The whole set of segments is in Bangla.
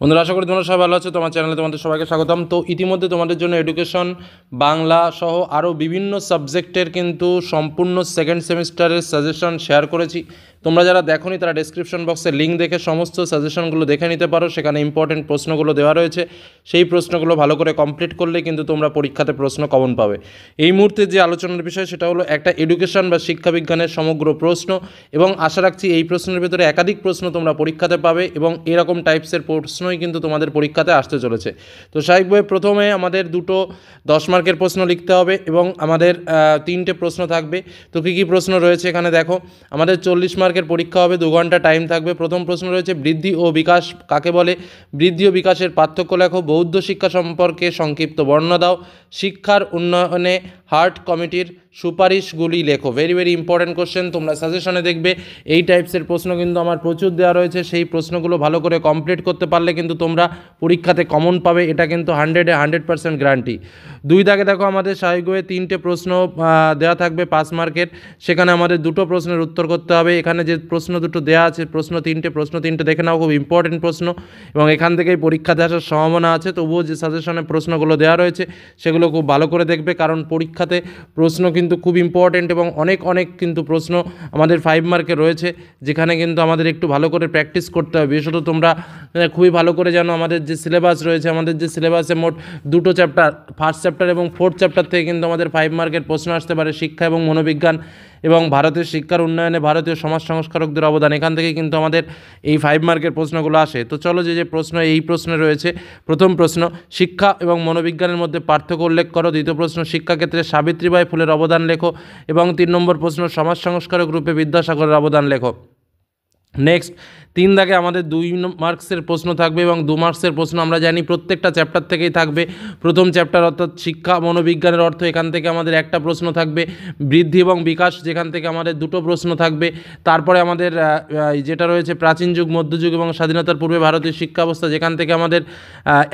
বন্ধুরা, আশা করি তোমরা সবাই ভালো আছো। তোমার চ্যানেলে তোমাদের সবাইকে স্বাগতম। তো ইতিমধ্যে তোমাদের জন্য এডুকেশন, বাংলা সহ আরও বিভিন্ন সাবজেক্টের কিন্তু সম্পূর্ণ সেকেন্ড সেমিস্টারের সাজেশন শেয়ার করেছি। তোমরা যারা দেখোনি তারা ডেসক্রিপশন বক্সে লিঙ্ক দেখে সমস্ত সাজেশনগুলো দেখে নিতে পারো। সেখানে ইম্পর্টেন্ট প্রশ্নগুলো দেওয়া রয়েছে। সেই প্রশ্নগুলো ভালো করে কমপ্লিট করলে কিন্তু তোমরা পরীক্ষাতে প্রশ্ন কমন পাবে। এই মুহূর্তে যে আলোচনার বিষয় সেটা হলো একটা এডুকেশন বা শিক্ষাবিজ্ঞানের সমগ্র প্রশ্ন, এবং আশা রাখছি এই প্রশ্নের ভিতরে একাধিক প্রশ্ন তোমরা পরীক্ষাতে পাবে এবং এরকম টাইপসের প্রশ্নই কিন্তু তোমাদের পরীক্ষাতে আসতে চলেছে। তো স্বাভাবিকভাবে প্রথমে আমাদের দুটো 10 মার্কের প্রশ্ন লিখতে হবে এবং আমাদের 3টে প্রশ্ন থাকবে। তো কী কী প্রশ্ন রয়েছে এখানে দেখো। আমাদের 40 মার্কের পরীক্ষা হবে, 2 ঘন্টা টাইম থাকবে। প্রথম প্রশ্ন রয়েছে বৃদ্ধি ও বিকাশ কাকে বলে, বৃদ্ধি ও বিকাশের পার্থক্য লেখো, বৌদ্ধ শিক্ষা সম্পর্কে সংক্ষিপ্ত বর্ণনা দাও, শিক্ষার উন্নয়নে হার্ট কমিটির সুপারিশগুলি লেখো। ভেরি ভেরি ইম্পর্টেন্ট কোশ্চেন, তোমরা সাজেশনে দেখবে এই টাইপসের প্রশ্ন কিন্তু আমার প্রচুর দেওয়া রয়েছে। সেই প্রশ্নগুলো ভালো করে কমপ্লিট করতে পারলে কিন্তু তোমরা পরীক্ষাতে কমন পাবে, এটা কিন্তু 100% গ্যারান্টি। 2 দাগে দেখো আমাদের স্বাভাবিকভাবে 3টে প্রশ্ন দেওয়া থাকবে 5 মার্কের। সেখানে আমাদের দুটো প্রশ্নের উত্তর করতে হবে। এখানে যে প্রশ্ন দুটো দেওয়া আছে প্রশ্ন 3টে দেখে নাও, খুব ইম্পর্টেন্ট প্রশ্ন এবং এখান থেকেই পরীক্ষাতে আসার সম্ভাবনা আছে। তবুও যে সাজেশনে প্রশ্নগুলো দেওয়া রয়েছে সেগুলো খুব ভালো করে দেখবে, কারণ পরীক্ষাতে প্রশ্ন কিন্তু খুব ইম্পর্টেন্ট এবং অনেক কিন্তু প্রশ্ন আমাদের 5 মার্কে রয়েছে, যেখানে কিন্তু আমাদের একটু ভালো করে প্র্যাকটিস করতে হবে। বিশেষত তোমরা খুবই ভালো করে জানো আমাদের যে সিলেবাস রয়েছে, আমাদের যে সিলেবাসে মোট 2টো চ্যাপ্টার, ফার্স্ট চ্যাপ্টার এবং 4th চ্যাপ্টার থেকে কিন্তু আমাদের 5 মার্কের প্রশ্ন আসতে পারে। শিক্ষা এবং মনোবিজ্ঞান এবং ভারতের শিক্ষার উন্নয়নে ভারতীয় সমাজ সংস্কারকদের অবদান, এখান থেকে কিন্তু আমাদের এই 5 মার্কের প্রশ্নগুলো আসে। তো চলো যে প্রশ্ন এই প্রশ্নে রয়েছে। প্রথম প্রশ্ন, শিক্ষা এবং মনোবিজ্ঞানের মধ্যে পার্থক্য উল্লেখ করো। দ্বিতীয় প্রশ্ন, শিক্ষাক্ষেত্রে সাবিত্রীবাই ফুলের অবদান লেখো। এবং 3 নম্বর প্রশ্ন, সমাজ সংস্কারক রূপে বিদ্যাসাগরের অবদান লেখো। নেক্সট 3 দাগে আমাদের 2 মার্কসের প্রশ্ন থাকবে এবং 2 মার্কসের প্রশ্ন আমরা জানি প্রত্যেকটা চ্যাপ্টার থেকেই থাকবে। প্রথম চ্যাপ্টার অর্থাৎ শিক্ষা মনোবিজ্ঞানের অর্থ, এখান থেকে আমাদের একটা প্রশ্ন থাকবে। বৃদ্ধি এবং বিকাশ, যেখান থেকে আমাদের 2টো প্রশ্ন থাকবে। তারপরে আমাদের যেটা রয়েছে প্রাচীন যুগ, মধ্যযুগ এবং স্বাধীনতার পূর্বে ভারতীয় শিক্ষা ব্যবস্থা, যেখান থেকে আমাদের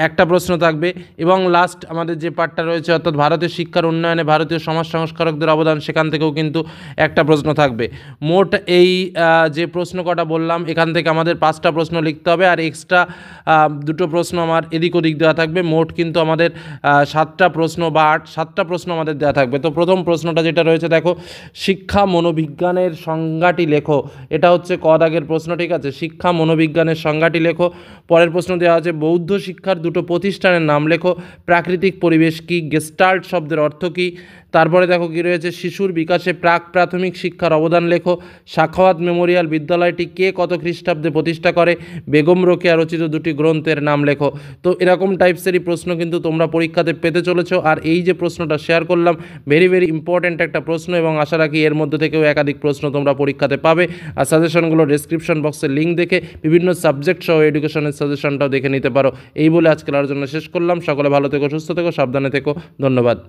একটা প্রশ্ন থাকবে। এবং লাস্ট আমাদের যে পার্টটা রয়েছে অর্থাৎ ভারতের শিক্ষার উন্নয়নে ভারতীয় সমাজ সংস্কারকদের অবদান, সেখান থেকেও কিন্তু একটা প্রশ্ন থাকবে। মোট এই যে প্রশ্ন কটা বললাম এখান থেকে আমাদের 5টা প্রশ্ন লিখতে হবে, আর এক্সট্রা 2টো প্রশ্ন আমার এদিক ওদিক দেওয়া থাকবে। মোট কিন্তু আমাদের 7টা প্রশ্ন বা 7টা প্রশ্ন আমাদের দেওয়া থাকবে। তো প্রথম প্রশ্নটা যেটা রয়েছে দেখো, শিক্ষা মনোবিজ্ঞানের সংজ্ঞাটি লেখো। এটা হচ্ছে ক দাগের প্রশ্ন, ঠিক আছে। শিক্ষা মনোবিজ্ঞানের সংজ্ঞাটি লেখো। পরের প্রশ্ন দেওয়া আছে বৌদ্ধ শিক্ষার 2টো প্রতিষ্ঠানের নাম লেখো। প্রাকৃতিক পরিবেশ কি, গেস্টাল্ট শব্দের অর্থ কী। তারপরে দেখো কি রয়েছে, শিশুর বিকাশে প্রাক প্রাথমিক শিক্ষার অবদান লেখো। সাখাওয়াত মেমোরিয়াল বিদ্যালয়টি কে কত খ্রিস্টাব্দে প্রতিষ্ঠা করে। বেগম রোকেয়া রচিত 2টি গ্রন্থের নাম লেখো। তো এরকম টাইপসেরই প্রশ্ন কিন্তু তোমরা পরীক্ষাতে পেতে চলেছো। আর এই যে প্রশ্নটা শেয়ার করলাম ভেরি ভেরি ইম্পর্ট্যান্ট একটা প্রশ্ন, এবং আশা রাখি এর মধ্যে থেকেও একাধিক প্রশ্ন তোমরা পরীক্ষাতে পাবে। আর সাজেশনগুলো ডেসক্রিপশন বক্সে লিঙ্ক দেখে বিভিন্ন সাবজেক্ট সহ এডুকেশনের সাজেশনটাও দেখে নিতে পারো। এই বলে আজকের আলোচনা শেষ করলাম। সকলে ভালো থেকো, সুস্থ থেকো, সাবধানে থেকো। ধন্যবাদ।